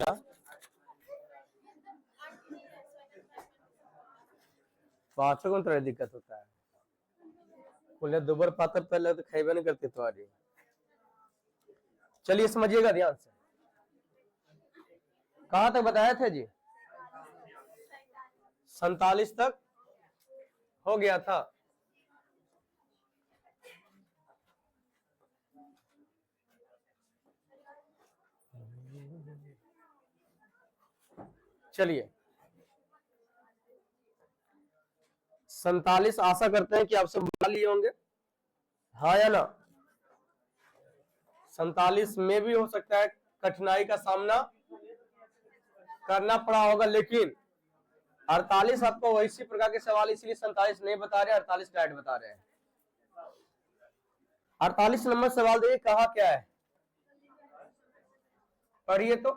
क्या पाचों को थोड़ा दिक्कत होता है। बोले दोबार पातर पहले तो खाइबे नहीं करती तुम्हारी। चलिए समझिएगा ध्यान से, कहां तक बताया थे जी? 47 तक हो गया था। चलिए 47 आशा करते हैं कि आप सब बना लिए होंगे, हाँ या ना? 47 में भी हो सकता है कठिनाई का सामना करना पड़ा होगा, लेकिन 48 आपको वैसी प्रकार के सवाल इसलिए 47 नहीं बता रहे, 48 डायरेक्ट बता रहे हैं। 48 नंबर सवाल देखिए, कहा क्या है, पढ़िए तो।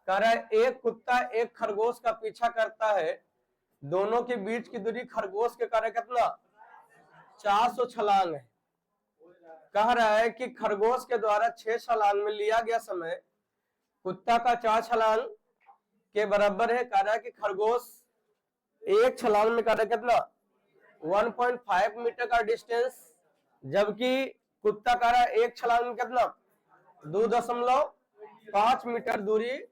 कह रहा है एक कुत्ता एक खरगोश का पीछा करता है, दोनों के बीच की दूरी खरगोश के कारण कितना 400 छलांग है। कह रहा है कि खरगोश के द्वारा 6 छलांग में लिया गया समय कुत्ता का 4 छलांग के बराबर है। कह रहा है कि खरगोश एक छलांग में कर रहा है कितना 1.5 मीटर का डिस्टेंस, जबकि कुत्ता कह रहा है एक छलांग में कितना 2.5 मीटर दूरी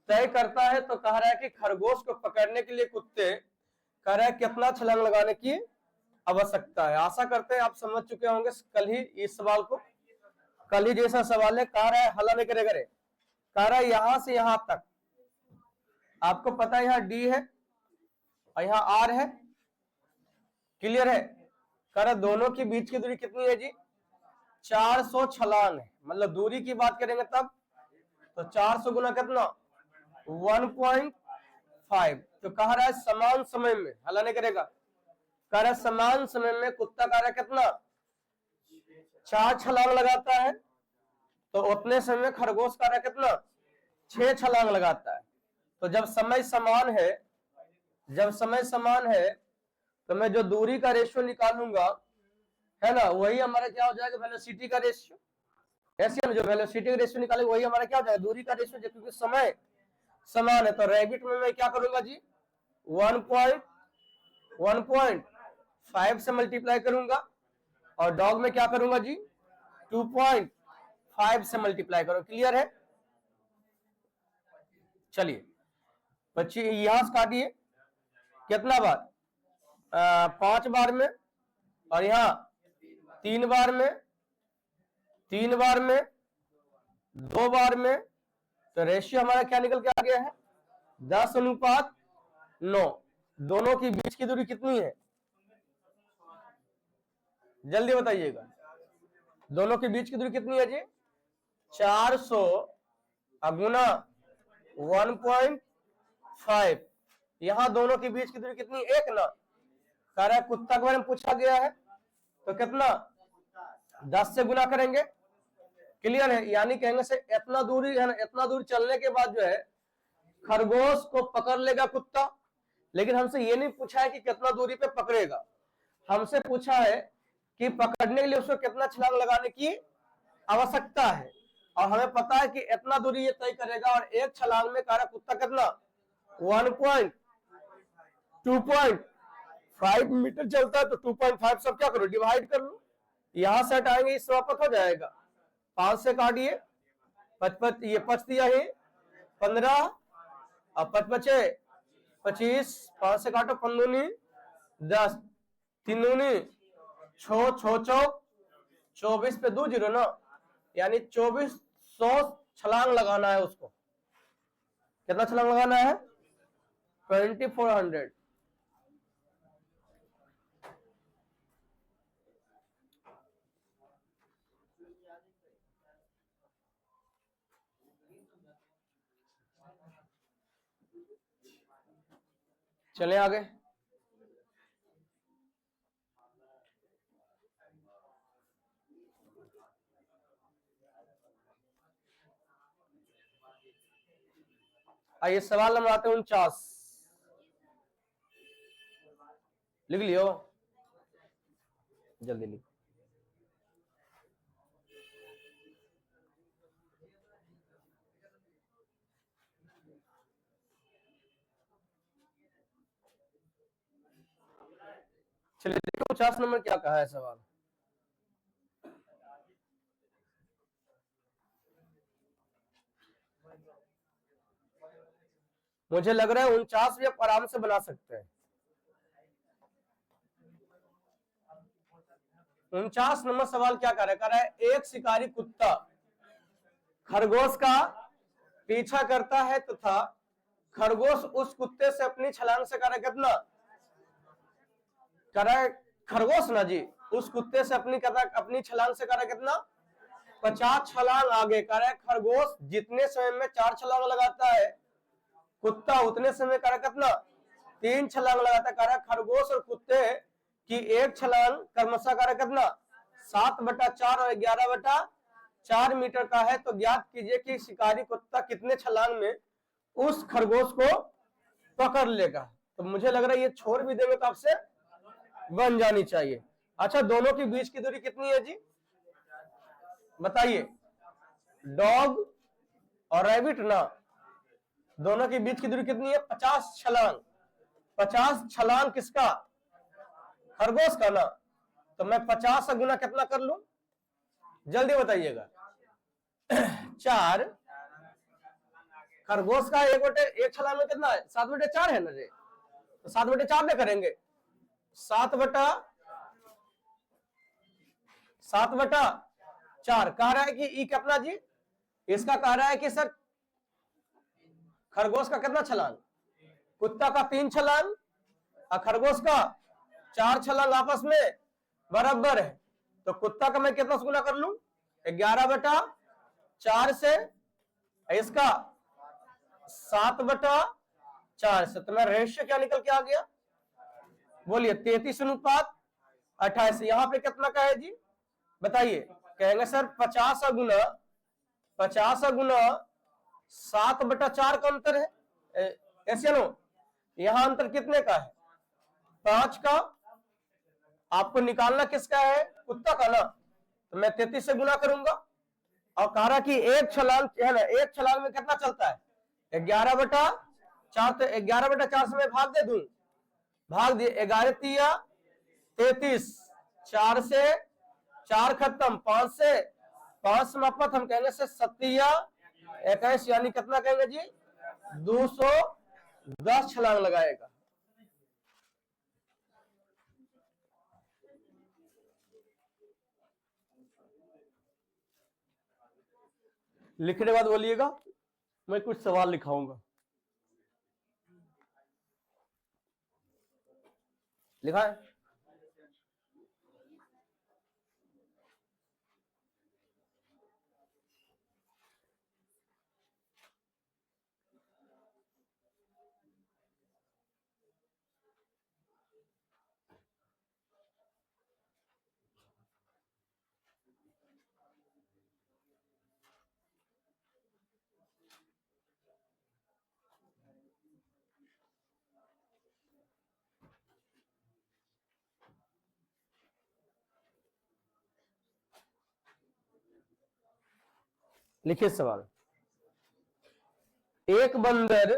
तय करता है। तो कह रहा है कि खरगोश को पकड़ने के लिए कुत्ते कह रहा है कितना छलांग लगाने की आवश्यकता है। आशा करते हैं आप समझ चुके होंगे कल ही इस सवाल को, कल ही जैसा सवाल है। कह रहा है हला नहीं करे करे, कह रहा है यहां से यहां तक आपको पता है, यहाँ डी है और यहाँ आर है, क्लियर है? कह रहा दोनों के बीच की दूरी कितनी है जी 400 छलांग है। मतलब दूरी की बात करेंगे तब तो 400 गुना कितना 1.5। तो कह रहा है समान समय में, हला नहीं करेगा, कह रहा है समान समय में कुत्ता कह रहा है कितना 4 छलांग लगाता है, तो उतने समय में खरगोश कह रहा है कितना 6 छलांग लगाता है। तो जब समय समान है, जब समय समान है तो मैं जो दूरी का रेशियो निकालूंगा है ना, वही हमारा क्या हो जाएगा वेलोसिटी का रेशियो। ऐसे हम जो वेलोसिटी का रेशियो निकालेंगे वही हमारा क्या हो जाएगा दूरी का रेशियो, क्योंकि समय समान है। तो रैबिट में मैं क्या करूंगा जी 1.5 से मल्टीप्लाई करूंगा, और डॉग में क्या करूंगा जी 2.5 से मल्टीप्लाई करो। क्लियर है? चलिए बच्चे यहां से काटिए कितना बार 5 बार में, और यहां 3 बार में, 3 बार में, 2 बार में। तो रेशियो हमारा क्या निकल के आ गया है 10:9। दोनों की बीच की दूरी कितनी है जल्दी बताइएगा, दोनों के बीच की दूरी कितनी है जी 400 गुना 1.5। यहां दोनों के बीच की दूरी कितनी एक ना, कह रहा है कुत्ता के बारे में पूछा गया है तो कितना 10 से गुना करेंगे। क्लियर है? यानी कहने से इतना दूरी है ना, इतना दूर चलने के बाद जो है खरगोश को पकड़ लेगा कुत्ता। लेकिन हमसे ये नहीं पूछा है कि कितना दूरी पे पकड़ेगा, हमसे पूछा है कि पकड़ने के लिए उसको कितना छलांग लगाने की आवश्यकता है। और हमें पता है कि इतना दूरी ये तय करेगा, और एक छलांग में कह रहा कुत्ता कितना 2.5 मीटर चलता है। तो 2.5 सब क्या करो डिवाइड कर लो, यहां से हटाएंगे इस वापस हो जाएगा 5 से काटिए 55, ये 5 दिया है 15 और 5 बचे 25, 5 से काटो 15 10, 3 छो 24 पे 2 जीरो ना, यानी 2400 छलांग लगाना है उसको। कितना छलांग लगाना है 2400। चले आगे, आइए सवाल नंबर आते हैं 49, लिख लियो जल्दी लिखो। चलिए देखो 50 नंबर क्या कहा है सवाल। मुझे लग रहा है 49 भी आप आराम से बना सकते हैं। 49 नंबर सवाल क्या कर रहा है, एक शिकारी कुत्ता खरगोश का पीछा करता है तथा खरगोश उस कुत्ते से अपनी छलांग से कर कितना कर खरगोश ना जी उस कुत्ते से अपनी छलांग से कर कितना 50 छलांग आगे कर खरगोश जितने समय में 4 छलांग लगाता है कुत्ता उतने समय कर कितना 3 छलांग लगाता है। खरगोश और कुत्ते की एक छलांग क्रमशः कर कितना 7/4 और 11/4 मीटर का है। तो ज्ञात कीजिए कि शिकारी कुत्ता कितने छलांग में उस खरगोश को पकड़ लेगा। तो मुझे लग रहा है ये छोड़ भी देंगे तो आपसे बन जानी चाहिए। अच्छा, दोनों के बीच की दूरी कितनी है जी बताइए। डॉग और रैबिट ना, दोनों के बीच की दूरी कितनी है 50 छलांग। 50 छलांग किसका खरगोश का ना, तो मैं 50 से गुना कितना कर लूं जल्दी बताइएगा 4 खरगोश का एक छलांग में कितना है 7/4 है ना जी, तो 7/4 में करेंगे 7/4 कह रहा है कि ई कितना जी, इसका कह रहा है कि सर खरगोश का कितना छलांग, कुत्ता का 3 छलांग और खरगोश का 4 छलांग आपस में बराबर है। तो कुत्ता का मैं कितना गुना कर लूं 11/4 से, इसका 7/4 से, तो मेरा रेशियो क्या निकल के आ गया बोलिए 33:28। यहां पे कितना का है जी बताइए। कहेंगे सर 50 गुना 7/4 का अंतर है, ऐसे नो यहां अंतर कितने का है 5 का। आपको निकालना किसका है कुत्ता का ना, तो मैं 33 से गुना करूंगा। और कह रहा कि एक छलांग है ना, एक छलांग में कितना चलता है 11/4, तो 11/4 से मैं भाग दे दूं, भाग दिए 11×3=33, 4 से 4 खत्म, 5 से 5 समाप्त, हम कहेंगे से 7×21 यानी कितना कहेंगे जी 210 छलांग लगाएगा। लिखने के बाद बोलिएगा मैं कुछ सवाल लिखाऊंगा। लिखा है लिखिए सवाल। एक बंदर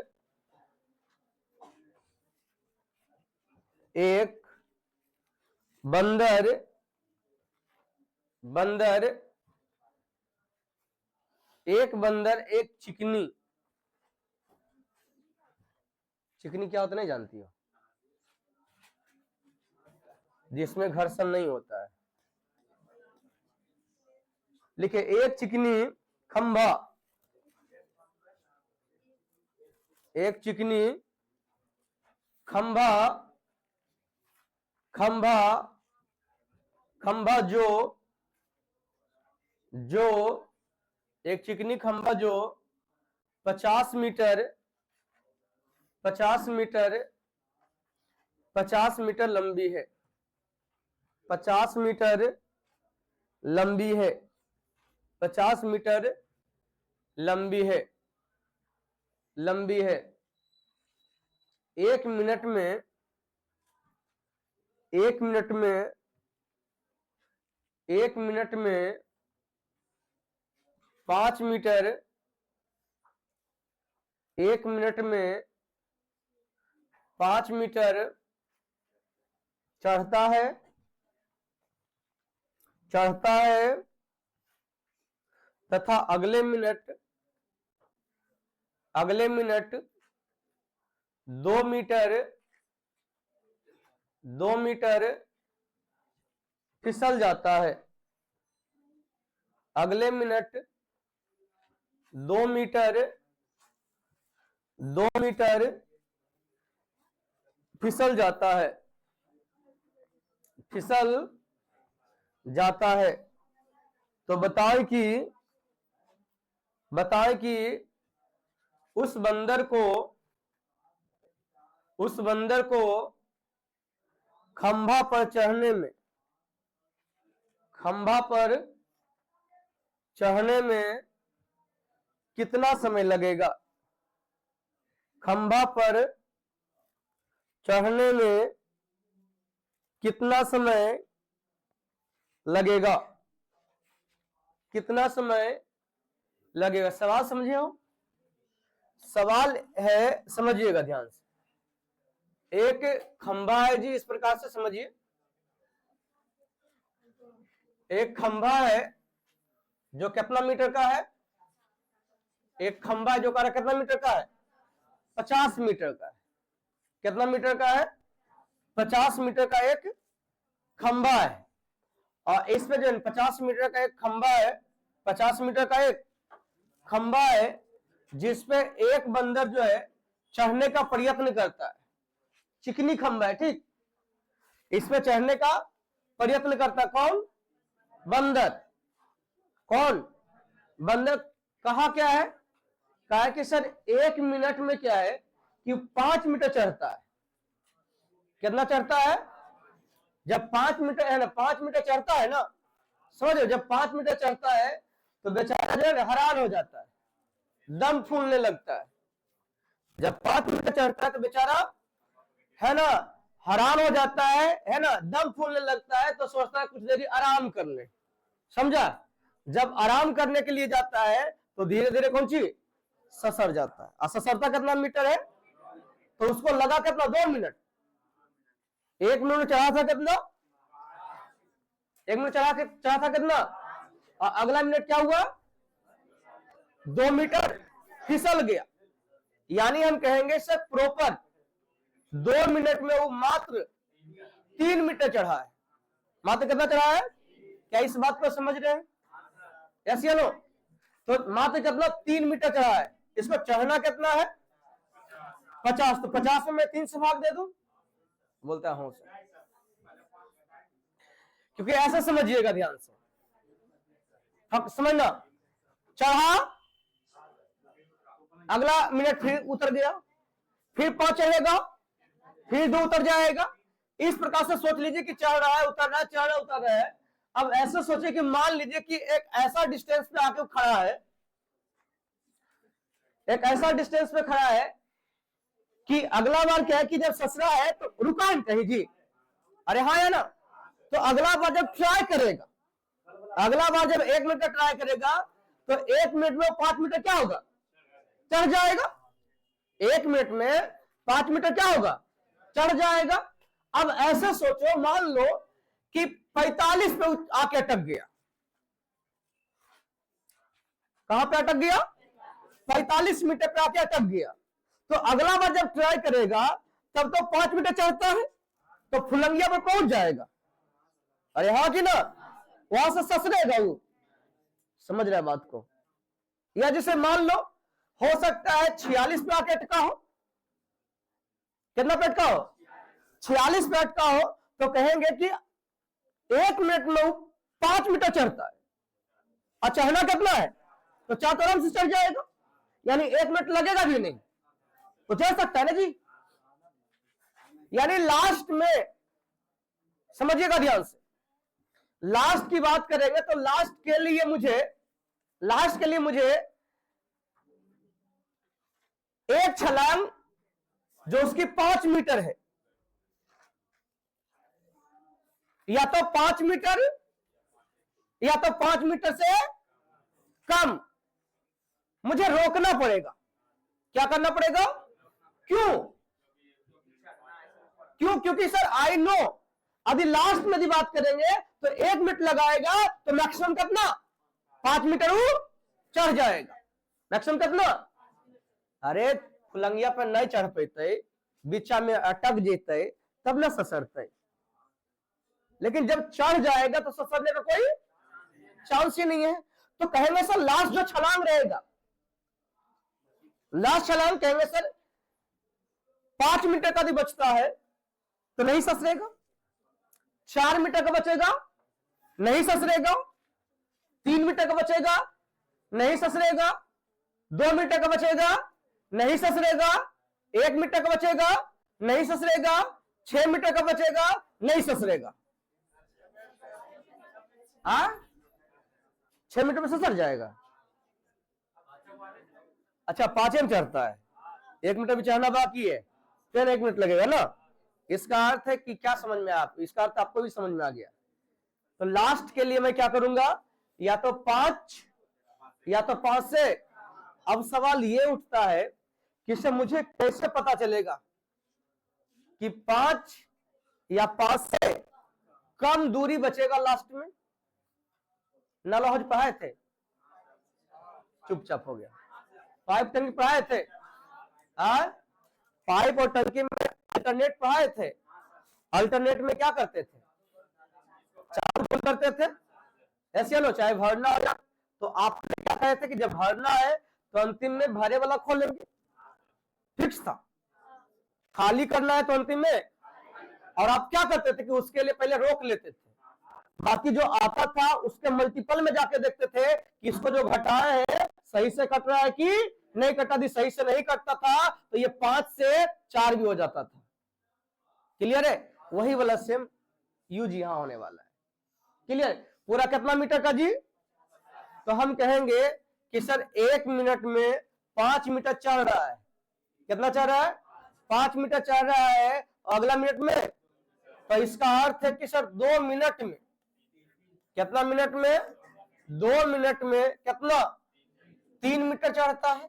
एक चिकनी क्या होता नहीं जानती हो, जिसमें घर्षण नहीं होता है। लिखे एक चिकनी खंभा एक चिकनी खंभा जो 50 मीटर लंबी है, 50 मीटर लंबी है, 50 मीटर लंबी है, एक मिनट में 5 मीटर, एक मिनट में 5 मीटर चढ़ता है तथा अगले मिनट 2 मीटर फिसल जाता है। अगले मिनट 2 मीटर फिसल जाता है। तो बताएं कि उस बंदर को खंभा पर चढ़ने में कितना समय लगेगा। खंभा पर चढ़ने में कितना समय लगेगा। सवाल समझे हो? सवाल है, समझिएगा ध्यान से। एक खंभा है जी, इस प्रकार से समझिए। एक खंभा है जो कितना मीटर का है? एक खंभा जो कितना मीटर का है? 50 मीटर का है। कितना मीटर का है? 50 मीटर का एक खंभा है। और इस पे जो 50 मीटर का एक खंभा है, 50 मीटर का एक खंभा है जिसपे एक बंदर जो है चढ़ने का प्रयत्न करता है। चिकनी खंभा है, ठीक। इस पे चढ़ने का प्रयत्न करता कौन? बंदर। कौन? बंदर। कहा क्या है? कहा कि सर 1 मिनट में क्या है कि 5 मीटर चढ़ता है। कितना चढ़ता है? जब 5 मीटर है ना, 5 मीटर चढ़ता है ना, समझो, जब 5 मीटर चढ़ता है तो बेचारा जो है हैरान हो जाता है, दम फूलने लगता है। जब 5 मीटर चढ़ता है तो बेचारा है ना हैरान हो जाता है ना, दम फूलने लगता है। तो सोचता है कुछ देर आराम कर ले, समझा। जब आराम करने के लिए जाता है तो धीरे धीरे कौन सी ससर जाता है। और ससरता कितना मीटर है? तो उसको लगा कितना? 2 मिनट। 1 मिनट में चढ़ा था कितना? 1 मिनट चढ़ा था कितना? और अगला मिनट क्या हुआ? 2 मीटर फिसल गया। यानी हम कहेंगे सर प्रॉपर 2 मिनट में वो मात्र 3 मीटर चढ़ा है। मात्र कितना चढ़ा है? क्या इस बात को समझ रहे हैं? यस या नो? तो मात्र कितना? 3 मीटर चढ़ा है। इसको चढ़ना कितना है? 50। तो 50 में 3 से भाग दे दूं? बोलता हूं सर, क्योंकि ऐसा समझिएगा ध्यान से, समझना। चढ़ा, अगला मिनट फिर उतर गया, फिर 5 चढ़ेगा, फिर 2 उतर जाएगा। इस प्रकार से सोच लीजिए कि चढ़ रहा है, उतर रहा है, चढ़ रहा है, उतर रहा है। अब ऐसे सोचिए कि मान लीजिए कि एक ऐसा डिस्टेंस पे आके खड़ा है, एक ऐसा डिस्टेंस पे खड़ा है कि अगला बार क्या है कि जब ससरा है तो रुका नहीं जी, अरे हाँ या ना। तो अगला बार जब ट्राई करेगा, अगला बार जब 1 मिनट का ट्राई करेगा तो 1 मिनट में 5 मीटर क्या होगा? चढ़ जाएगा। 1 मिनट में 5 मीटर क्या होगा? चढ़ जाएगा। अब ऐसे सोचो, मान लो कि 45 पे आके अटक गया। कहां पे अटक गया? 45 मीटर पे आके अटक गया। तो अगला बार जब ट्राई करेगा तब तो 5 मीटर चढ़ता है, तो फुलंगिया पर पहुंच जाएगा। अरे हाँ कि ना? वहां से ससरेगा वो। समझ रहे बात को? या जैसे मान लो हो सकता है 46 पे आके अटका हो। कितना पे अटका हो? 46 पे अटका हो तो कहेंगे कि 1 मिनट में 5 मीटर चढ़ता है। और चढ़ना कितना है? तो 4 तो आराम से चढ़ जाएगा, यानी 1 मिनट लगेगा भी नहीं, तो चढ़ सकता है ना जी। यानी लास्ट में समझिएगा ध्यान से, लास्ट की बात करेंगे तो लास्ट के लिए मुझे एक छलांग जो उसकी 5 मीटर है, या तो 5 मीटर या तो 5 मीटर से कम मुझे रोकना पड़ेगा। क्या करना पड़ेगा? क्यों? क्योंकि सर आई नो यदि लास्ट में बात करेंगे तो 1 मिनट लगाएगा तो मैक्सिमम कितना 5 मीटर वो चढ़ जाएगा। मैक्सिमम कितना, अरे फुलंगिया पर नहीं चढ़ पेते, बीचा में अटक जेते तब न ससरते, लेकिन जब चढ़ जाएगा तो ससरने का कोई चांस ही नहीं है। तो कहेंगे सर लास्ट जो छलांग रहेगा, लास्ट छलांग कहेंगे सर 5 मीटर का भी बचता है तो नहीं ससरेगा, 4 मीटर का बचेगा नहीं ससरेगा, 3 मीटर का बचेगा नहीं ससरेगा, 2 मीटर का बचेगा नहीं ससरेगा, 1 मीटर का बचेगा नहीं ससरेगा, 6 मीटर का बचेगा नहीं ससरेगा। हाँ 6 मीटर में ससर जाएगा। अच्छा 5 में चढ़ता है, 1 मीटर भी चढ़ना बाकी है, फिर 1 मिनट लगेगा ना। इसका अर्थ है कि क्या समझ में आप, इसका अर्थ आपको भी समझ में आ गया। तो लास्ट के लिए मैं क्या करूंगा, या तो 5 या तो 5 से। अब सवाल ये उठता है कि सर मुझे कैसे पता चलेगा कि 5 या 5 से कम दूरी बचेगा लास्ट में। नाला पढ़ाए थे, चुपचाप हो गया। पाइप टंकी पढ़ाए थे, पाइप और टंकी में अल्टरनेट पढ़ाए थे। अल्टरनेट में क्या करते थे, चालू बंद करते थे, ऐसे लो चाहे भरना हो। तो आप क्या कहते थे कि जब भरना है तो अंतिम में भरे वाला खोलेंगे, फिक्स था। खाली करना है तो अंतिम में, और आप क्या करते थे कि उसके लिए पहले रोक लेते थे, बाकी जो आता था उसके मल्टीपल में जाके देखते थे कि इसको जो घटाए है सही से कट रहा है कि नहीं कटा। दी सही से नहीं कटता था तो ये 5 से 4 भी हो जाता था। क्लियर है, वही वाला सेम यूज यहां होने वाला है। क्लियर, पूरा कितना मीटर का जी, तो हम कहेंगे कि सर 1 मिनट में 5 मीटर चढ़ रहा है। कितना चढ़ रहा है, 5 मीटर चढ़ रहा है। अगला मिनट में, तो इसका अर्थ है कि सर 2 मिनट में, कितना मिनट में, 2 मिनट में कितना 3 मीटर चढ़ता है।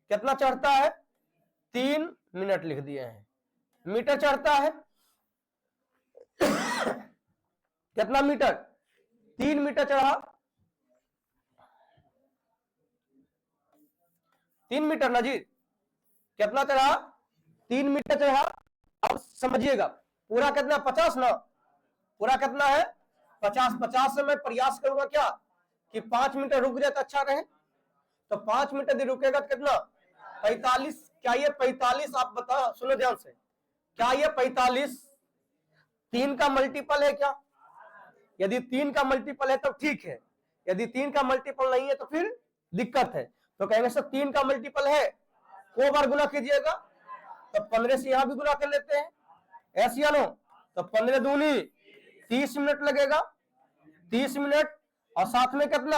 कितना चढ़ता है, 3 मिनट लिख दिए हैं, मीटर चढ़ता है। कितना मीटर, 3 मीटर चढ़ा, 3 मीटर ना जी, कितना चढ़ा, 3 मीटर चढ़ा। अब समझिएगा पूरा कितना 50 ना, पूरा कितना है 50। 50 से मैं प्रयास करूंगा क्या कि 5 मिनट रुक जाए तो अच्छा रहे। तो 5 मिनट यदि रुकेगा तो कितना 45। क्या ये 45, आप बताओ, सुनो ध्यान से, क्या ये 45 3 का मल्टीपल है क्या? यदि 3 का मल्टीपल है तो ठीक है, यदि 3 का मल्टीपल नहीं है तो फिर दिक्कत है। तो कहेंगे सर 3 का मल्टीपल है, को बार गुना कीजिएगा, तो 15 से यहां भी गुना कर लेते हैं, ऐसे या नो। तो 15 दूनी 30 मिनट लगेगा, 30 मिनट। और साथ में कितना,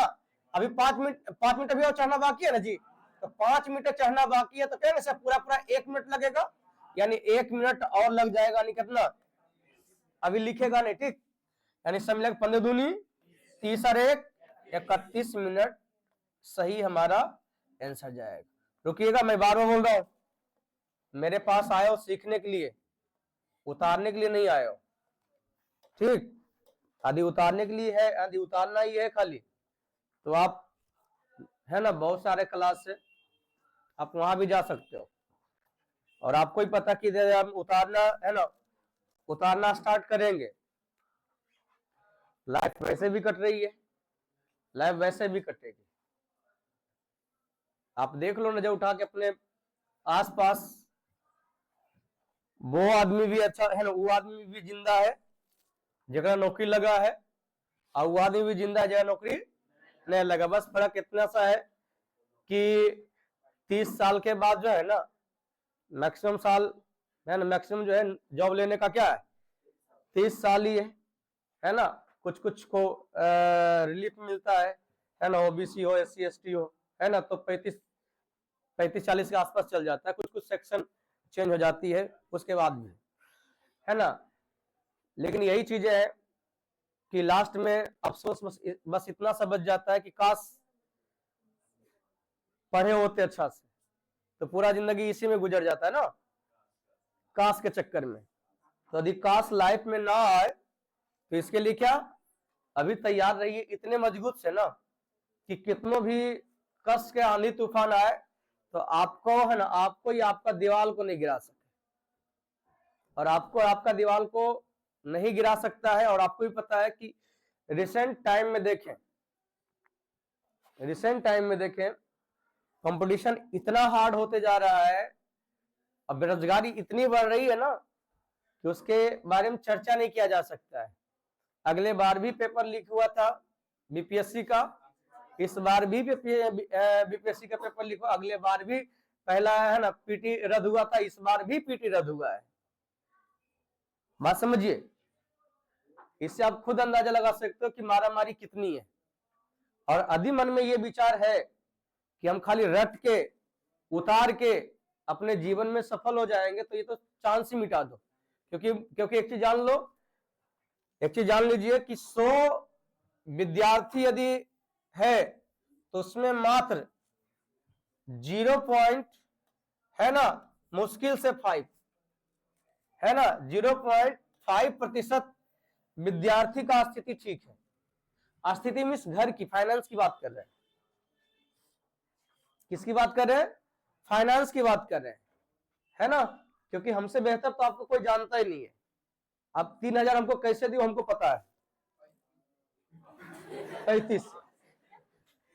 अभी 5 मिनट अभी और चढ़ना बाकी है ना जी, तो 5 मिनट चढ़ना बाकी है। तो कहेंगे सर पूरा 1 मिनट लगेगा, यानी 1 मिनट और लग जाएगा, यानी कितना, अभी लिखेगा नहीं, ठीक, यानी सब मिलेगा 15 दूनी 30 और 1 31 मिनट सही हमारा आंसर जाएगा। रुकिएगा, मैं बार बार बोल रहा हूं, मेरे पास आए हो सीखने के लिए, उतारने के लिए नहीं आए हो, ठीक। यदि उतारने के लिए है, यदि उतारना ही है खाली, तो आप है ना बहुत सारे क्लास से आप वहां भी जा सकते हो। और आपको ही पता कि हम उतारना है ना, उतारना स्टार्ट करेंगे, लाइफ वैसे भी कट रही है, लाइफ वैसे भी कटेगी। आप देख लो नजर उठा के अपने आसपास, वो आदमी भी अच्छा है ना, वो आदमी भी जिंदा है जगह नौकरी लगा है, और वो आदमी भी जिंदा है जगह नौकरी नहीं लगा। बस फर्क इतना सा है कि 30 साल के बाद जो है ना, मैक्सिमम साल है ना, मैक्सिमम जो है जॉब लेने का क्या है 30 साल ही है ना। कुछ कुछ को रिलीफ मिलता है ना, ओबीसी हो, एससी एसटी हो, है ना, तो 35-40 के आसपास चल जाता है। कुछ कुछ सेक्शन चेंज हो जाती है उसके बाद भी, है ना। लेकिन यही चीजें है कि लास्ट में अफसोस बस इतना सा बच जाता है कि काश पढ़े होते अच्छा से, तो पूरा जिंदगी इसी में गुजर जाता है ना, काश के चक्कर में। तो यदि काश लाइफ में ना आए तो इसके लिए क्या, अभी तैयार रहिए इतने मजबूत से ना कि कितनों भी कस के आंधी तूफान आए तो आपको है ना, आपको या आपका दीवार को नहीं गिरा सके, और आपको आपका दीवार को नहीं गिरा सकता है। और आपको भी पता है कि रिसेंट टाइम में देखें कंपटीशन इतना हार्ड होते जा रहा है, अब बेरोजगारी इतनी बढ़ रही है ना कि उसके बारे में चर्चा नहीं किया जा सकता है। अगले बार भी पेपर लीक हुआ था बीपीएससी का, इस बार भी बीपीएससी का पेपर लीक हुआ, अगले बार भी पहला है ना पीटी रद्द हुआ था, इस बार भी पीटी रद्द हुआ है। बात समझिए, इससे आप खुद अंदाजा लगा सकते हो कि मारामारी कितनी है। और यदि मन में ये विचार है कि हम खाली रट के उतार के अपने जीवन में सफल हो जाएंगे तो ये तो चांस ही मिटा दो, क्योंकि एक चीज जान लीजिए कि 100 विद्यार्थी यदि है तो उसमें मात्र 0. है ना मुश्किल से 5 है ना 0.5% विद्यार्थी का स्थिति ठीक है। स्थिति मीन्स घर की, फाइनेंस की बात कर रहे हैं। किसकी बात कर रहे हैं? फाइनेंस की बात कर रहे हैं, है ना, क्योंकि हमसे बेहतर तो आपको कोई जानता ही नहीं है। आप 3000 हमको कैसे दिए हमको पता है,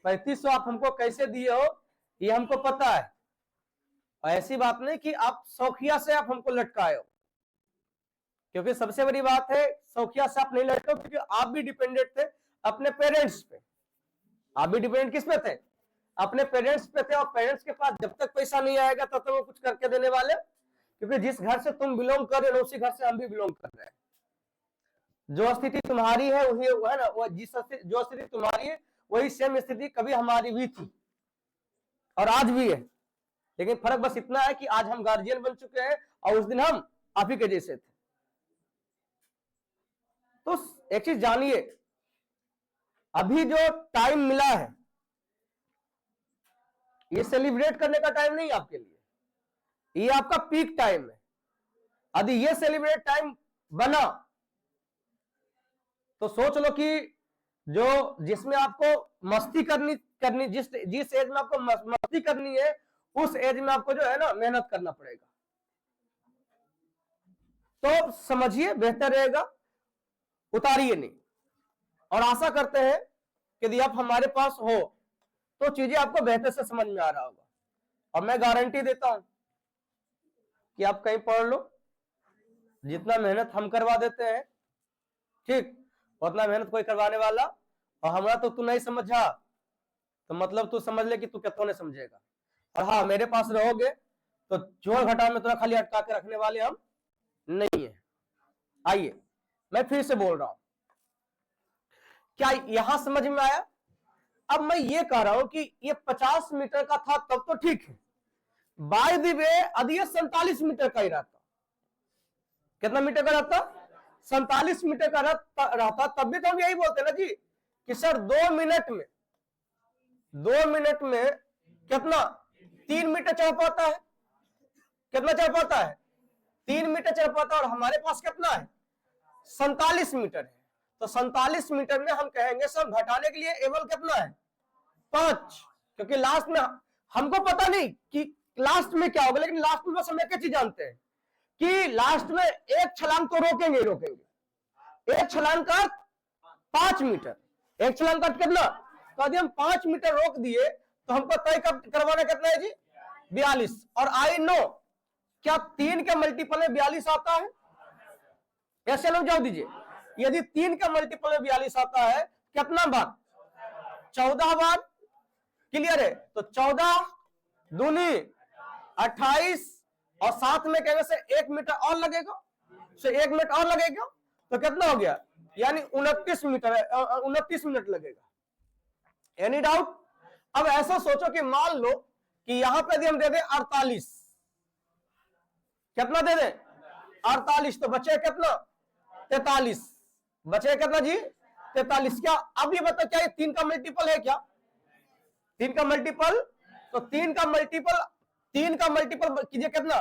3500 आप हमको कैसे दिए हो ये हमको पता है। और ऐसी बात नहीं कि आप शौकिया से आप हमको लटकाए हो, क्योंकि सबसे बड़ी बात है शौकिया से आप नहीं लटके, क्योंकि आप भी डिपेंडेंट थे अपने पेरेंट्स पे। आप भी डिपेंडेंट किस पे थे? अपने पेरेंट्स पे थे। और पेरेंट्स के पास जब तक पैसा नहीं आएगा तब तक वो कुछ करके देने वाले, क्योंकि जिस घर से तुम बिलोंग कर रहे हो उसी घर से हम भी बिलोंग कर रहे हैं। जो स्थिति तुम्हारी है वही है ना, वो जो स्थिति तुम्हारी है वही सेम स्थिति कभी हमारी भी थी और आज भी है। लेकिन फर्क बस इतना है कि आज हम गार्जियन बन चुके हैं और उस दिन हम आप ही के जैसे थे। तो एक चीज जानिए, अभी जो टाइम मिला है ये सेलिब्रेट करने का टाइम नहीं आपके लिए, ये आपका पीक टाइम है। यदि ये सेलिब्रेट टाइम बना तो सोच लो कि जो जिसमें आपको मस्ती करनी जिस एज में आपको मस्ती करनी है उस एज में आपको जो है ना मेहनत करना पड़ेगा। तो समझिए बेहतर रहेगा, उतारिए नहीं। और आशा करते हैं कि यदि आप हमारे पास हो तो चीजें आपको बेहतर से समझ में आ रहा होगा। और मैं गारंटी देता हूं कि आप कहीं पढ़ लो, जितना मेहनत हम करवा देते हैं ठीक उतना मेहनत कोई करवाने वाला, और हमारा तो तू नहीं समझा तो मतलब तू समझ ले कि तू कितनों ने समझेगा। और हाँ, मेरे पास रहोगे तो जोड़ घटाव में थोड़ा खाली अटका के रखने वाले हम नहीं है। आइए मैं फिर से बोल रहा हूं, क्या यहां समझ में आया? अब मैं ये कह रहा हूं कि ये 50 मीटर का था तब तो ठीक है, बाय द वे यदि ये 47 मीटर का ही रहता, कितना मीटर का रहता? 47 मीटर का रहता तब भी तो हम यही बोलते ना जी कि सर 2 मिनट में कितना 3 मीटर चढ़ पाता है, कितना चढ़ पाता है? 3 मीटर चढ़ पाता है। और हमारे पास कितना है? 47 मीटर है। तो 47 मीटर में हम कहेंगे सर घटाने के लिए एबल कितना है? 5, क्योंकि लास्ट में हमको पता नहीं कि लास्ट में क्या होगा, लेकिन लास्ट में बस हम एक चीज जानते हैं कि लास्ट में एक छलांग तो रोकेंगे। एक छलांग का 5 मीटर, एक छलांग का कितना? तो यदि हम 5 मीटर रोक दिए तो हमको तय करवाना कितना है जी? 42। और आई नो क्या 3 के मल्टीपल में 42 आता है? ऐसे लोग जाओ दीजिए, यदि 3 का मल्टीपल में 42 आता है कितना बार? 14 बार। क्लियर है? तो 14 दूनी 28 और साथ में कहने से 1 मीटर और लगेगा, तो 1 मिनट और लगेगा तो कितना हो गया? यानी 29 मिनट लगेगा। Any doubt? अब ऐसा सोचो कि मान लो कि यहां पे हम दे दें 48, कितना दे दें? 48, तो बचे कितना? 43। बचे कितना जी? 43। क्या अब ये बताओ क्या ये 3 का मल्टीपल है क्या? 3 का मल्टीपल, तो 3 का मल्टीपल कीजिए कितना?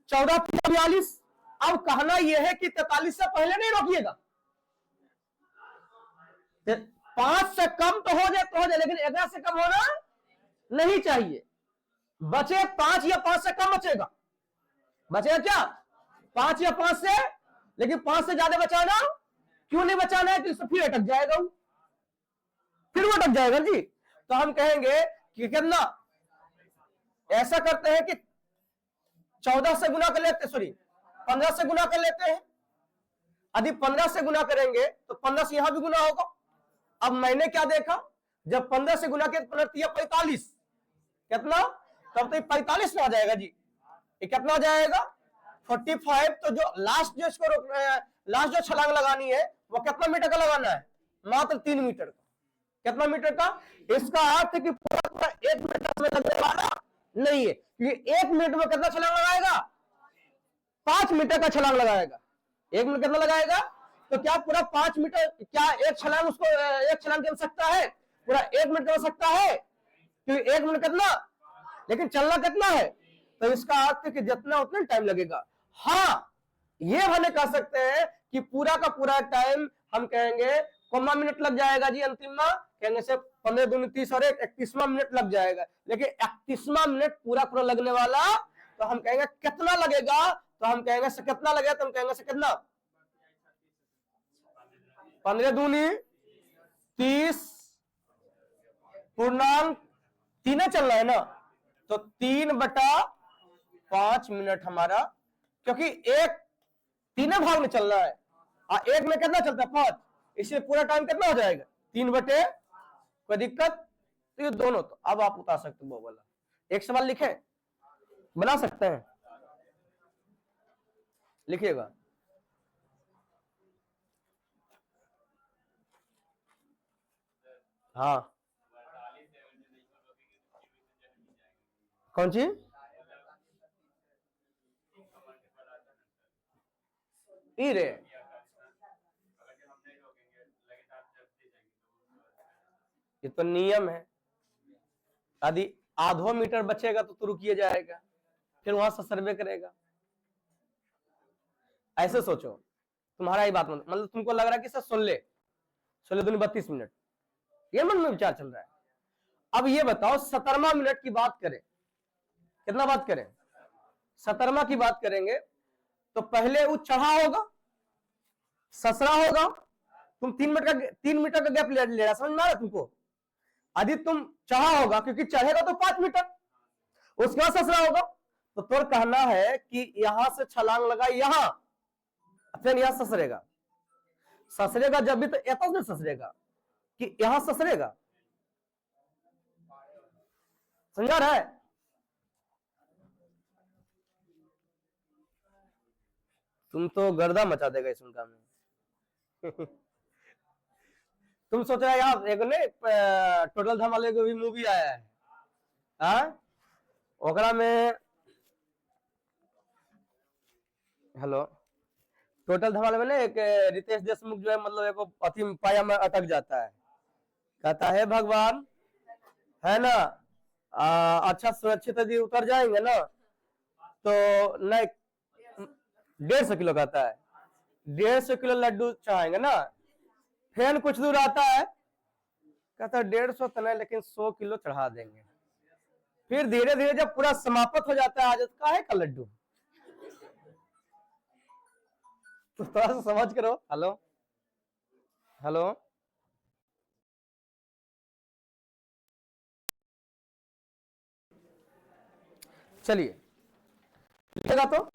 14 अब कहना यह है कि 43 से पहले नहीं रोकिएगा, 5 से कम तो हो जाए लेकिन 11 से कम होना नहीं चाहिए। बचे 5 या 5 से कम बचेगा, बचेगा क्या 5 या 5 से, लेकिन 5 से ज्यादा बचाना क्यों नहीं बचाना है, तो फिर अटक जाएगा, फिर वो अटक जाएगा जी। तो हम कहेंगे कि कितना, ऐसा करते हैं कि 14 से गुना कर लेते, सॉरी 15 से गुना कर लेते हैं। यदि 15 से गुना करेंगे तो 15 से यहां भी गुना होगा। अब मैंने क्या देखा, जब 15 से गुना किया 45, कितना, तब तो 45 में आ जाएगा जी। ये कितना आ जाएगा 45। तो जो लास्ट जो इसको रोकना है, लास्ट जो छलांग लगानी है वो कितना मीटर का लगाना है, मात्र 3 मीटर का। कितना मीटर का, इसका अर्थ है कि पूरा पूरा 1 मिनट में लगने वाला नहीं है, क्योंकि 1 मिनट में कितना छलांग लगाएगा, 5 मीटर का छलांग लगाएगा। 1 मिनट कितना लगाएगा, तो क्या पूरा 5 मीटर, क्या एक छलांग उसको एक छलांग चल सकता है, पूरा 1 मिनट कर सकता है, क्योंकि 1 मिनट कितना, लेकिन चलना कितना है, तो इसका अर्थ है कि जितना उतना टाइम लगेगा। हाँ, ये हमने कह सकते हैं कि पूरा का पूरा टाइम हम कहेंगे कोमा मिनट लग जाएगा जी, अंतिम में कहेंगे से 15 दूनी 30 और 31वां मिनट लग जाएगा, लेकिन 31वां मिनट पूरा पूरा लगने वाला, तो हम कहेंगे कितना लगेगा, तो हम कहेंगे से कितना लगेगा, तो हम कहेंगे से कितना 15 दूनी 30 पूर्णांक 3 चल रहा है ना, तो 3/5 मिनट हमारा, क्योंकि एक 3 भाग में चल रहा है, एक में कितना चलता है 5, इसलिए पूरा टाइम कितना हो जाएगा 3/, कोई दिक्कत, तो ये दोनों। तो अब आप उतार सकते हो वो वाला, एक सवाल लिखे, बना सकते हैं, लिखिएगा। हाँ, कौन सी, रे ये तो नियम है, यदि आधो मीटर बचेगा तो रुकिए जाएगा, फिर वहां से सर्वे करेगा। ऐसे सोचो, तुम्हारा ही बात, मतलब तुमको लग रहा है कि सर 16 दूनी 32 मिनट, ये मन में विचार चल रहा है। अब ये बताओ 17वां मिनट की बात करें, कितना बात करें, 17वां की बात करेंगे, तो पहले वो चढ़ा होगा, ससरा होगा, तुम 3 मीटर का गैप ले रहा, समझ में आ रहा तुमको। यदि तुम चढ़ा होगा, क्योंकि चढ़ेगा तो 5 मीटर, उसके बाद ससरा होगा, तो तुम कहना है कि यहां से छलांग लगा, यहां फिर यहां ससरेगा, ससरेगा जब भी तो ऐसा नहीं ससरेगा कि यहां ससरेगा, समझा रहा है। तुम तो गर्दा मचा देगा इस उनका में। तुम सोच रहे यार, एक ने टोटल धमाके की भी मूवी आया है, ओकरा में, हेलो, टोटल धमाके में ना एक रितेश देशमुख जो है, मतलब एक अति पाया में अटक जाता है, कहता है भगवान है ना, अच्छा सुरक्षित यदि उतर जाएंगे ना तो नहीं 150 किलो कहता है, 150 किलो लड्डू चाहेंगे ना, फिर कुछ दूर आता है, कहता है 150 तो नहीं लेकिन 100 किलो चढ़ा देंगे, फिर धीरे धीरे जब पूरा समाप्त हो जाता है, आज का है का लड्डू, तो थोड़ा सा समझ करो। हेलो हेलो, चलिए लिखेगा तो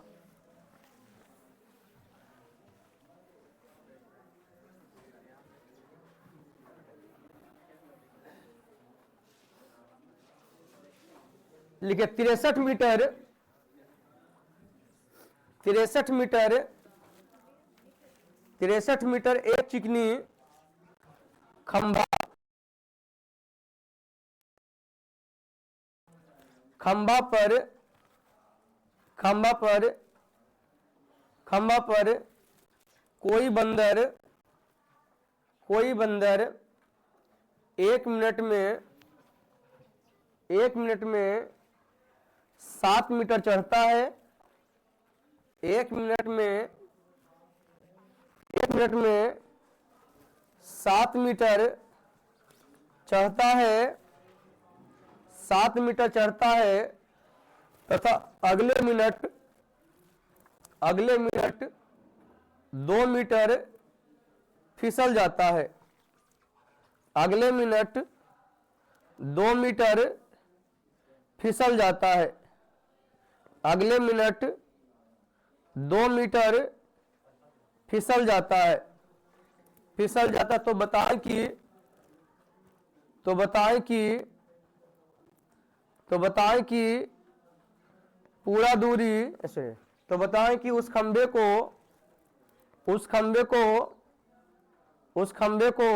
लिखे 63 मीटर, 63 मीटर, 63 मीटर एक चिकनी खंभा, खंभा पर खंभा पर खंभा पर कोई बंदर 1 मिनट में 7 मीटर चढ़ता है 1 मिनट में 7 मीटर चढ़ता है, 7 मीटर चढ़ता है तथा अगले मिनट 2 मीटर फिसल जाता है। अगले मिनट 2 मीटर फिसल जाता है। अगले मिनट 2 मीटर फिसल जाता है। फिसल जाता तो बताएं कि पूरा दूरी ऐसे, तो बताएं कि उस खंबे को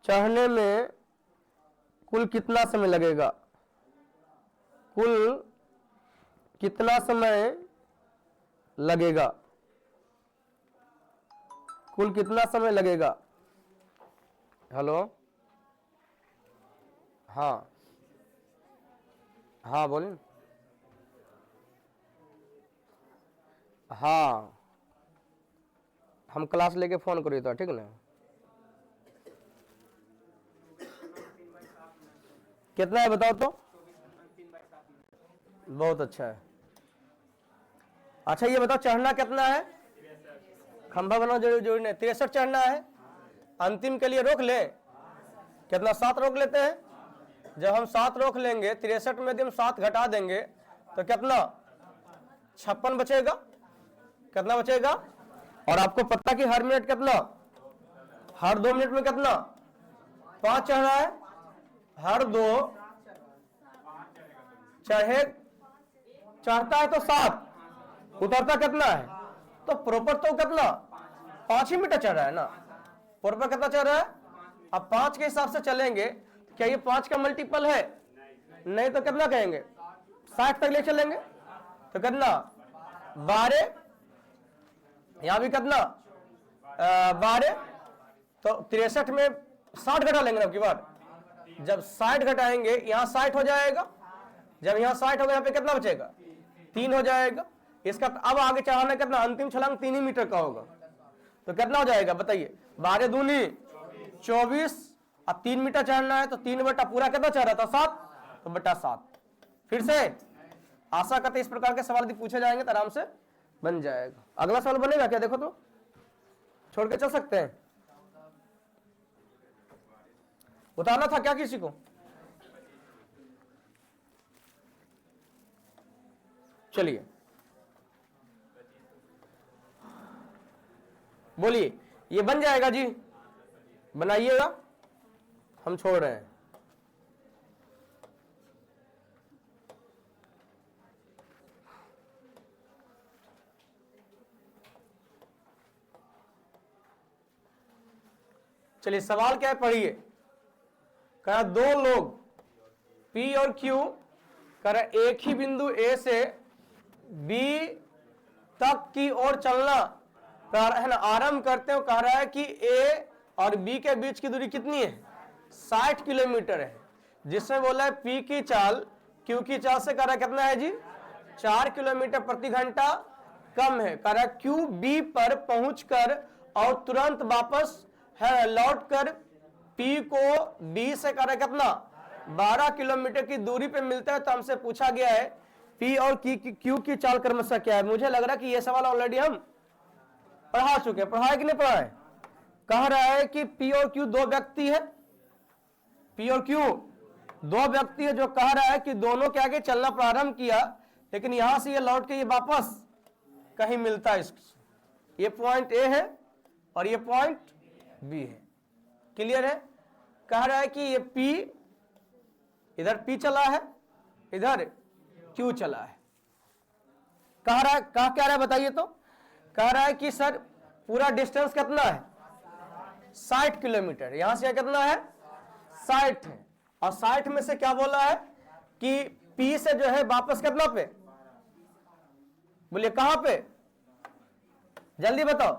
चढ़ने में कुल कितना समय लगेगा? कुल कितना समय लगेगा? कुल कितना समय लगेगा? हेलो, हाँ हाँ बोलिए। हाँ, हम क्लास लेके फोन करिए तो ठीक ना। कितना है बताओ तो? बहुत अच्छा है। अच्छा ये बताओ चढ़ना कितना है? खंभा बनाना जरूरी नहीं, 63 चढ़ना है। अंतिम के लिए रोक ले, कितना 7 रोक लेते हैं। जब हम 7 रोक लेंगे, 63 में यदि हम 7 घटा देंगे तो कितना 56 बचेगा। कितना बचेगा? और आपको पता कि हर मिनट कितना, हर 2 मिनट में कितना 5 चढ़ रहा है। हर 2 चढ़ता है तो 7, उतरता कितना है? तो प्रॉपर तो कितना 5 ही मीटर चढ़ रहा है ना। प्रॉपर कितना चढ़ रहा है? अब 5 के हिसाब से चलेंगे, क्या ये 5 का मल्टीपल है? नहीं तो कितना कहेंगे 60 तक ले चलेंगे तो कितना 12, यहां भी कितना 12, तो 63 में 60 घटा लेंगे अब की बार। जब 60 घटाएंगे यहां 60 हो जाएगा। जब यहां 60 होगा, यहां पे कितना बचेगा 3 हो जाएगा। इसका अब आगे चढ़ाना कितना, अंतिम छलांग 3 ही मीटर का होगा। तो कितना हो जाएगा बताइए? 12 दूनी 24। अब 3 मीटर चढ़ना है तो 3 बटा पूरा कितना चढ़ रहा था 7, तो बटा 7। फिर से आशा करते इस प्रकार के सवाल यदि पूछे जाएंगे तो आराम से बन जाएगा। अगला सवाल बनेगा क्या? देखो तो, छोड़ के चल सकते हैं। उतारना था क्या किसी को? चलिए बोलिए, ये बन जाएगा जी, बनाइएगा, हम छोड़ रहे हैं। चलिए सवाल क्या है पढ़िए। कहा 2 लोग P और Q कह रहा एक ही बिंदु A से B तक की ओर चलना आरंभ करते हो। कह रहा है कि A और B के बीच की दूरी कितनी है? 60 किलोमीटर है। जिसमें बोला है P की चाल Q की चाल से कह रहा है कितना है जी? 4 किलोमीटर प्रति घंटा कम है। कह रहा है Q B पर पहुंचकर और तुरंत वापस है लौट कर P को B से कह रहा है कितना 12 किलोमीटर की दूरी पे मिलता है। तो हमसे पूछा गया है P और Q की चाल क्रमशः क्या है। मुझे लग रहा है कि यह सवाल ऑलरेडी हम पढ़ा चुके हैं। पढ़ा है कि नहीं पढ़ा है? कह रहा है कि P और Q 2 व्यक्ति है। P और Q 2 व्यक्ति है, जो कह रहा है कि दोनों के आगे चलना प्रारंभ किया, लेकिन यहां से ये लौट के ये वापस कहीं मिलता है। ये पॉइंट A है और ये पॉइंट B है। क्लियर है? कह रहा है कि ये P, इधर P चला है, इधर Q चला है। कह रहा है क्या रहा है बताइए तो? कह रहा है कि सर पूरा डिस्टेंस कितना है? 60 किलोमीटर। यहां से कितना है? 60 है। और 60 में से क्या बोला है कि P से जो है वापस कितना पे? बोलिए कहां पे? जल्दी बताओ।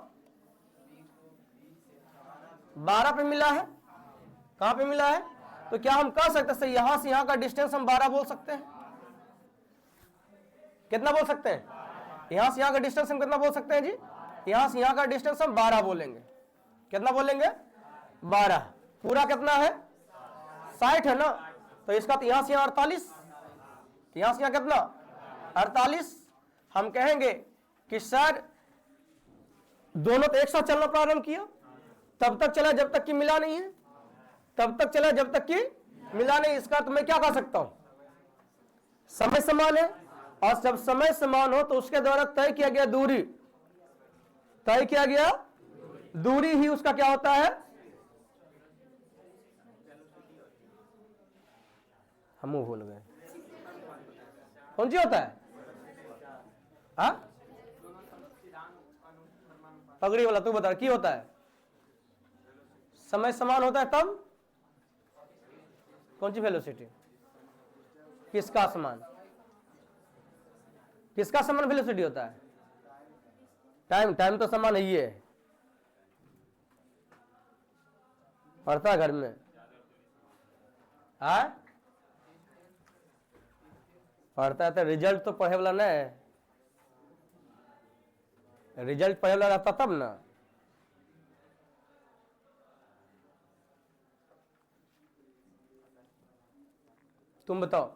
12 पे मिला है। कहां पे मिला है? तो क्या हम कह सकते हैं यहां से यहां का डिस्टेंस हम 12 बोल सकते हैं? कितना बोल सकते हैं? यहां से यहां का डिस्टेंस हम कितना बोल सकते हैं जी? यहां से यहां का डिस्टेंस हम 12 बोलेंगे। कितना बोलेंगे? 12। पूरा कितना है? 60 है ना, तो इसका तो यहां से यहां 48, यहां से यहां कितना? 48। हम कहेंगे कि सर दोनों तो एक साथ चलना प्रारंभ किया, तब तक चला जब तक कि मिला नहीं है, तब तक चला जब तक कि मिला नहीं। इसका तो मैं क्या कह सकता हूं? समय समान है, और जब समय समान हो तो उसके द्वारा तय किया गया दूरी, तय किया गया दूरी ही उसका क्या होता है? हम भूल गए कौन सी होता है? पगड़ी वाला तू बता, की होता है? समय समान होता है तब कौन सी वेलोसिटी? किसका समान? किसका समान वेलोसिटी होता है? टाइम, टाइम तो समान ही है। पढ़ता है घर में? पढ़ता है तो रिजल्ट तो पढ़े वाला नहीं, रिजल्ट पढ़े वाला रहता तब ना। तुम बताओ,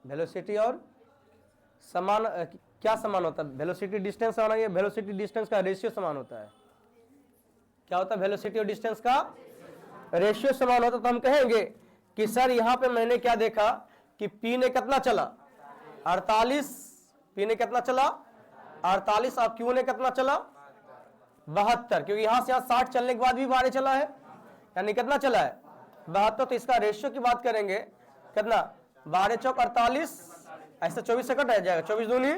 वेलोसिटी और समान क्या समान होता है? वेलोसिटी डिस्टेंस होना, ये वेलोसिटी डिस्टेंस का रेशियो समान होता है। क्या होता है? वेलोसिटी और डिस्टेंस का रेशियो समान होता है। तो हम कहेंगे कि सर यहां पे मैंने क्या देखा कि P ने कितना चला? 48। P ने कितना चला? 48। और Q ने कितना चला? 72। क्योंकि यहां से यहां 60 चलने के बाद भी 12 चला है, यानी कितना चला है? 72। तो इसका रेशियो की बात करेंगे, कितना? 12 चौक 48, ऐसे 24 से कट रह जाएगा। 24 दूनी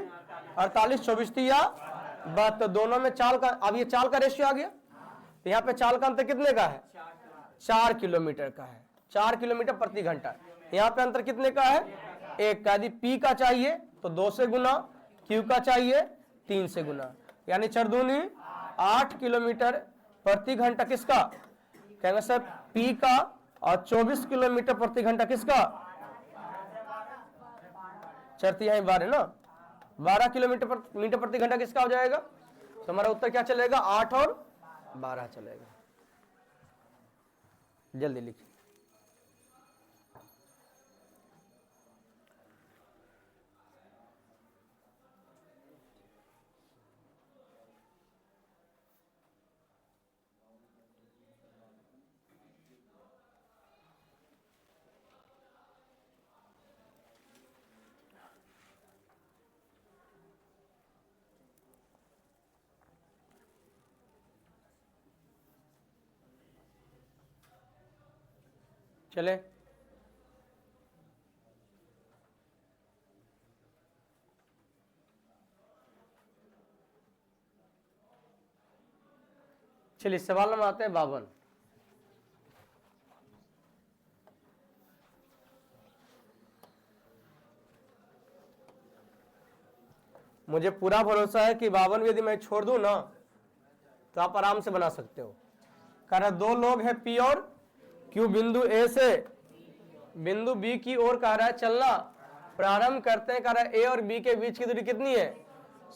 48, 24 तिया 72। दोनों में चाल का, अब ये चाल का रेशियो आ गया। तो यहाँ पे चाल का अंतर कितने का है? 4 किलोमीटर का है। 4 किलोमीटर प्रति घंटा। यहाँ पे अंतर कितने का है? 1 का। यदि P का चाहिए तो 2 से गुना, Q का चाहिए 3 से गुना, यानी 4 दूनी 8 किलोमीटर प्रति घंटा किसका? कहेंगे सर P का, और 24 किलोमीटर प्रति घंटा किसका? 4 तिहाई 12 ना, 12 किलोमीटर मीटर प्रति घंटा किसका हो जाएगा? तो हमारा उत्तर क्या चलेगा? 8 और 12 चलेगा। जल्दी लिखिए। चले, चलिए सवाल नंबर आते हैं 52। मुझे पूरा भरोसा है कि 52 यदि मैं छोड़ दूं ना तो आप आराम से बना सकते हो। कारण 2 लोग हैं P और Q, बिंदु A से बिंदु B की ओर कह रहा है चलना प्रारंभ करते हैं। कह रहा है A और B के बीच की दूरी कितनी है?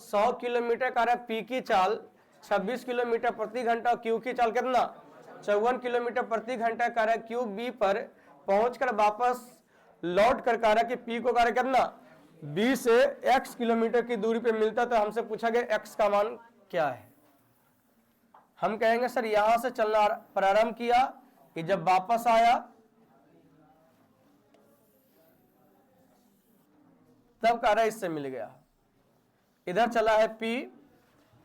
100 किलोमीटर। कह रहा है P की चाल 26 किलोमीटर प्रति घंटा, और Q की चाल कितना? 54 किलोमीटर प्रति घंटा। कह रहा है Q B पर पहुंचकर वापस लौट कर कह रहा है कि P को कह रहा है कितना? B से x किलोमीटर की दूरी पे मिलता। तो हमसे पूछा गया x का मान क्या है? हम कहेंगे सर यहां से चलना प्रारंभ किया, कि जब वापस आया तब कह रहा है इससे मिल गया। इधर चला है P,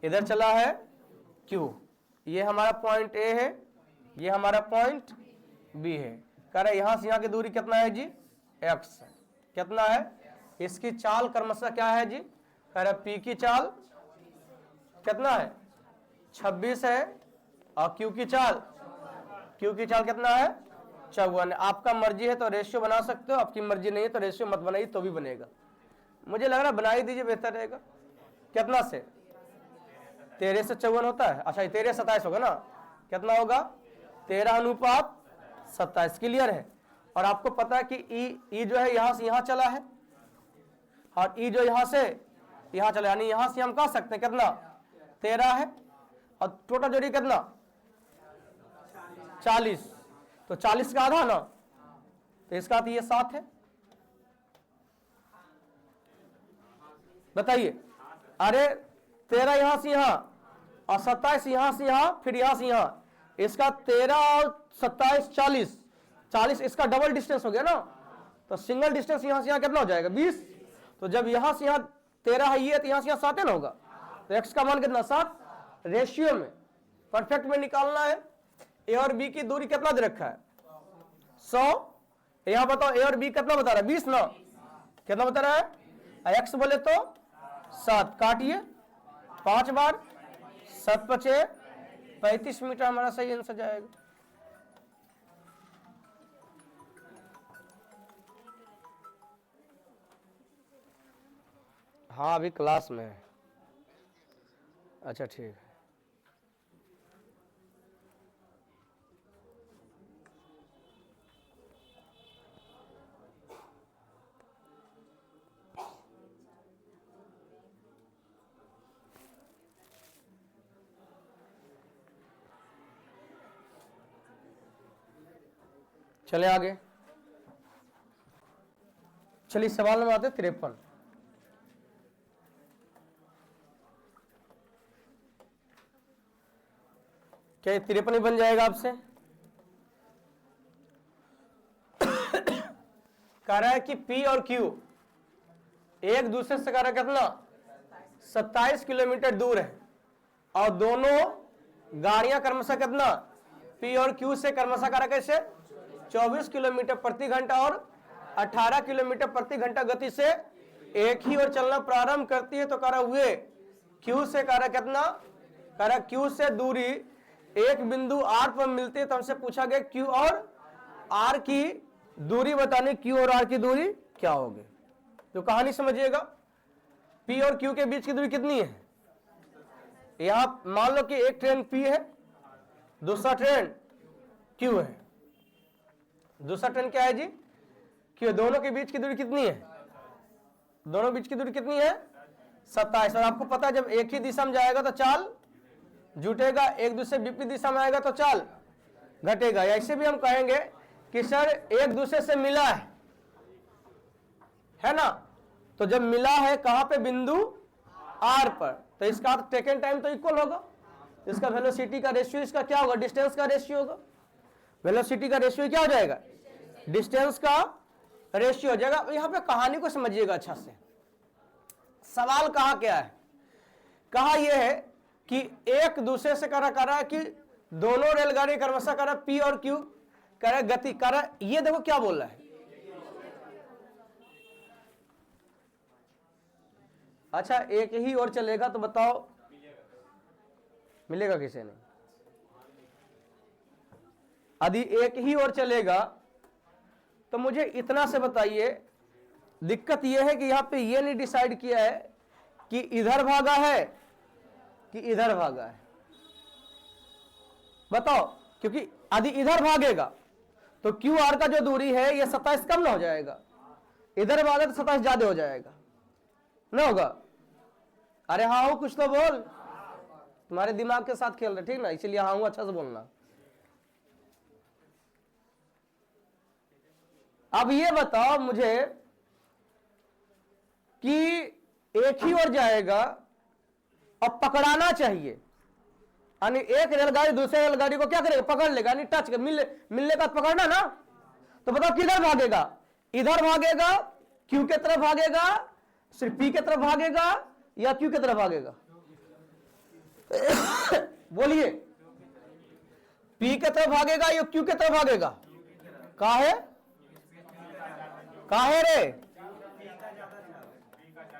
इधर चला है Q। ये हमारा पॉइंट A है, ये हमारा पॉइंट B है। कह रहा है यहां से यहां की दूरी कितना है जी? x। कितना है? इसकी चाल क्रमशः क्या है जी? कह रहा है P की चाल कितना है? 26 है, और Q की चाल कितना है? 54। आपका मर्जी है तो रेशियो बना सकते हो, आपकी मर्जी नहीं है तो रेशियो मत बनाइए तो भी बनेगा। मुझे लग रहा है बना ही दीजिए, बेहतर रहेगा। कितना से? 13 से 54 होता है। अच्छा 13 27 होगा ना? कितना होगा? 13:27। क्लियर है? और आपको पता है कि ई जो है यहां से यहां चला है, और ई जो यहां से यहां चले, यानी यहां से हम कह सकते हैं कितना 13 है, और टोटल जोड़ी कितना 40, तो 40 का आधा ना, तो इसका तो ये 7 है। बताइए, अरे 13 यहां से यहां और 27 यहां से यहां, फिर यहां से यहां, इसका 13 और 27 40, 40 इसका डबल डिस्टेंस हो गया ना, तो सिंगल डिस्टेंस यहां से यहां कितना हो जाएगा 20। तो जब यहां से यहां 13 है ये, तो यहां से यहां 7 है ना होगा, तो x का मान कितना 7। रेशियो में परफेक्ट में निकालना है। ए और बी की दूरी कितना दे रखा है 100, यहां बताओ ए और बी कितना बता रहा है 20 ना, कितना बता रहा है x बोले तो 7, काटिए 5 बार, 7 5 35 मीटर हमारा सही आंसर जाएगा। हाँ अभी क्लास में है। अच्छा ठीक है। चले आगे, चलिए सवाल नंबर आते 53। क्या 53 ही बन जाएगा आपसे? कह रहा है कि P और Q एक दूसरे से कह रहा है कितना 27 किलोमीटर दूर है, और दोनों गाड़ियां क्रमशः कितना P और Q से क्रमशः कह रहा कैसे 24 किलोमीटर प्रति घंटा और 18 किलोमीटर प्रति घंटा गति से एक ही ओर चलना प्रारंभ करती है। तो कह रहा वे Q से कह रहा कितना, कह रहा Q से दूरी एक बिंदु R पर मिलती है। तो हमसे पूछा गया Q और R की दूरी बताने, Q और R की दूरी क्या होगी। तो कहानी समझिएगा, P और Q के बीच की दूरी कितनी है। यहां मान लो कि एक ट्रेन P है, दूसरा ट्रेन Q है। दूसरा ट्रेन क्या है जी Q। दोनों के बीच की दूरी कितनी है, दोनों बीच की दूरी कितनी है 27। और आपको पता है जब एक ही दिशा में जाएगा तो चाल जुटेगा, एक दूसरे विपरीत दिशा में आएगा तो चाल घटेगा। ऐसे भी हम कहेंगे कि सर एक दूसरे से मिला है ना, तो जब मिला है कहां पे बिंदु R पर, तो इसका टेकन टाइम तो इक्वल होगा। इसका वेलोसिटी का रेशियो इसका क्या होगा, डिस्टेंस का रेशियो होगा। वेलोसिटी का रेशियो क्या हो जाएगा, डिस्टेंस का रेशियो हो जाएगा। यहां पे कहानी को समझिएगा अच्छा से। सवाल कहा क्या है, कहा यह है कि एक दूसरे से कह रहा है कि दोनों रेलगाड़ी क्रमशः कह रहा P और Q कह रहा गति कह रहा, ये देखो क्या बोल रहा है। अच्छा एक ही ओर चलेगा तो बताओ मिलेगा किसे नहीं। यदि एक ही ओर चलेगा तो मुझे इतना से बताइए, दिक्कत यह है कि यहां पे ये नहीं डिसाइड किया है कि इधर भागा है कि इधर भागा है। बताओ, क्योंकि यदि इधर भागेगा तो क्यू आर का जो दूरी है ये 27 कम ना हो जाएगा, इधर भागा तो 27 ज्यादा हो जाएगा ना होगा। अरे हाँ हूं कुछ तो बोल, तुम्हारे दिमाग के साथ खेल रहे ठीक ना, इसलिए हाँ हूं अच्छा से बोलना। अब ये बताओ मुझे कि एक ही ओर जाएगा और पकड़ाना चाहिए, यानी एक रेलगाड़ी दूसरे रेलगाड़ी को क्या करेगा, पकड़ लेगा, यानी टच कर मिलने का पकड़ना ना। तो बताओ किधर भागेगा, इधर भागेगा क्यू के तरफ भागेगा, सिर्फ पी के तरफ भागेगा या क्यू के तरफ भागेगा बोलिए, पी के तरफ भागेगा या क्यू के तरफ भागेगा। काहे रे,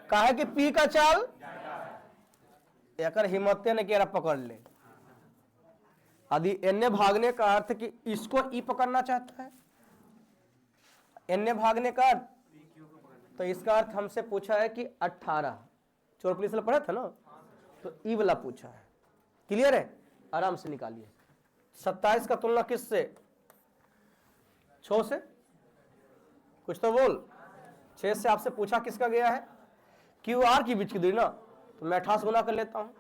काहे कि पी का चाल याकर हिम्मते ने केरा पकड़ ले। यदि एन्ने भागने का अर्थ कि इसको ई पकड़ना चाहता है, एन्ने भागने का अर्थ, तो इसका अर्थ हमसे पूछा है कि 18 चोर पुलिस पढ़ा था ना, तो ई वाला पूछा है। क्लियर है, आराम से निकालिए। 27 का तुलना किससे, 6 से, कुछ तो बोल। 6 से आपसे पूछा किसका गया है क्यू आर के बीच की दूरी ना, तो मैं 28 गुना कर लेता हूँ,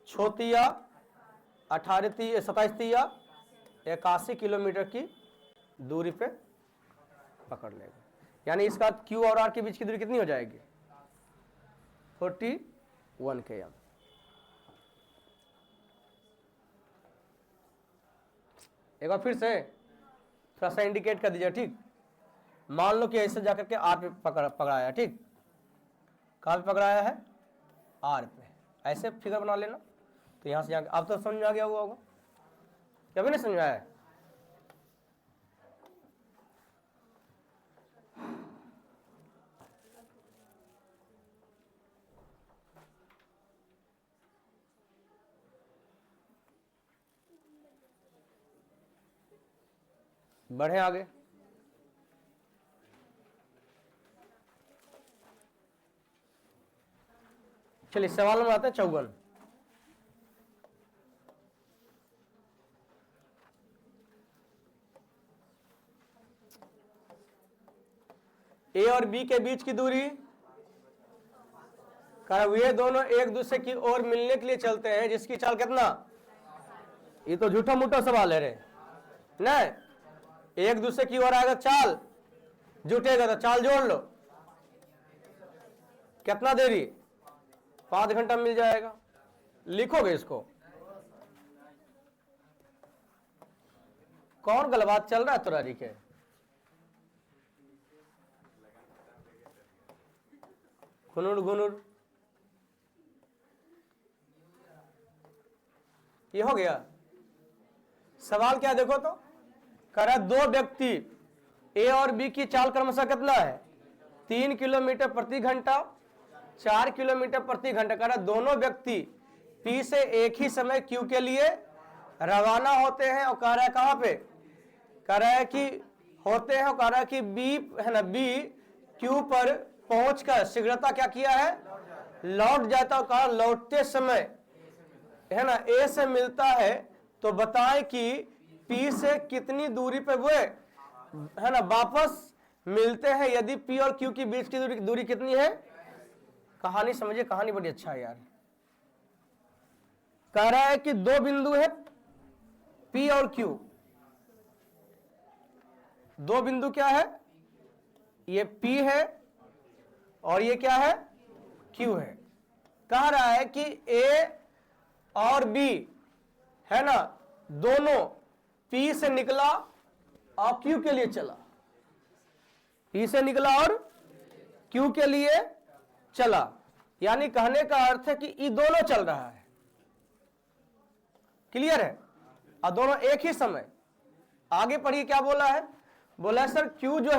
6 तिया 18 तिया 27 तिया 81 किलोमीटर की दूरी पे पकड़ लेगा। यानी इसका क्यू और आर के बीच की दूरी कितनी हो जाएगी? 41 km। एक बार फिर से थोड़ा सा इंडिकेट कर दीजिए, ठीक। मान लो कि ऐसे जाकर के आर पे पकड़ाया, ठीक। कहाँ पे पकड़ाया है? आर पे। ऐसे फिगर बना लेना, तो यहां से यहाँ अब तो समझ में आ गया होगा। कभी नहीं समझ में आया? बढ़े आगे। चलिए सवाल में आते हैं 54। ए और बी के बीच की दूरी, वे दोनों एक दूसरे की ओर मिलने के लिए चलते हैं, जिसकी चाल कितना? ये तो झूठा मूठा सवाल है रे, नहीं। एक दूसरे की ओर आएगा चाल जुटेगा तो चाल जोड़ लो, कितना देरी? 5 घंटा मिल जाएगा। लिखोगे इसको? कौन गलबात चल रहा है तुरारी के? खुनुर गुनुर ये हो गया। सवाल क्या देखो तो, कह रहा दो व्यक्ति ए और बी की चाल क्रमशः कितना है? 3 किलोमीटर प्रति घंटा, 4 किलोमीटर प्रति घंटा। कह रहा दोनों व्यक्ति पी से एक ही समय क्यू के लिए रवाना होते हैं, और कह रहा है कहां पे? कह रहा है कि होते हैं, और कह रहा है कि बी है ना, बी क्यू पर पहुंचकर शीघ्रता क्या किया है? लौट जाता है। कहा लौटते समय है ना ए से मिलता है, तो बताएं कि पी से कितनी दूरी पे वो है ना वापस मिलते हैं, यदि पी और क्यू की बीच की दूरी कितनी है? कहानी समझिए, कहानी बड़ी अच्छा है यार। कह रहा है कि दो बिंदु है पी और क्यू। दो बिंदु क्या है? ये पी है और ये क्या है? क्यू है। कह रहा है कि ए और बी है ना दोनों पी से निकला और क्यू के लिए चला। पी से निकला और क्यू के लिए चला, यानी कहने का अर्थ है कि ये दोनों चल रहा है। क्लियर है? और दोनों एक ही समय। आगे पढ़िए क्या बोला है। बोला है सर क्यू जो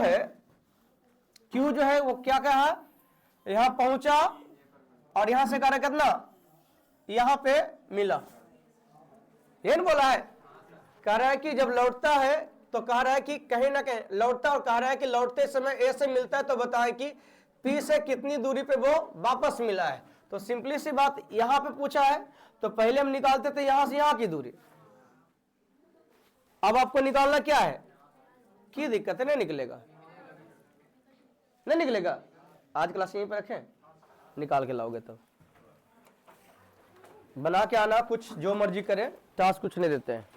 है वो क्या कहा? यहां पहुंचा और यहां से कह रहा है कितना? यहां पे मिला। ये नहीं बोला है? कह रहा है कि जब लौटता है तो कह रहा है कि कहीं ना कहीं लौटता, और कह रहा है कि लौटते समय ए से मिलता है, तो बताए कि पी से कितनी दूरी पे वो वापस मिला है। तो सिंपली सी बात यहां पे पूछा है, तो पहले हम निकालते थे यहां से यहां की दूरी। अब आपको निकालना क्या है? की दिक्कत है? नहीं निकलेगा, नहीं निकलेगा। आज क्लास यहीं पे रखें, निकाल के लाओगे तब। बना के आना, कुछ जो मर्जी करे, टास्क कुछ नहीं देते हैं।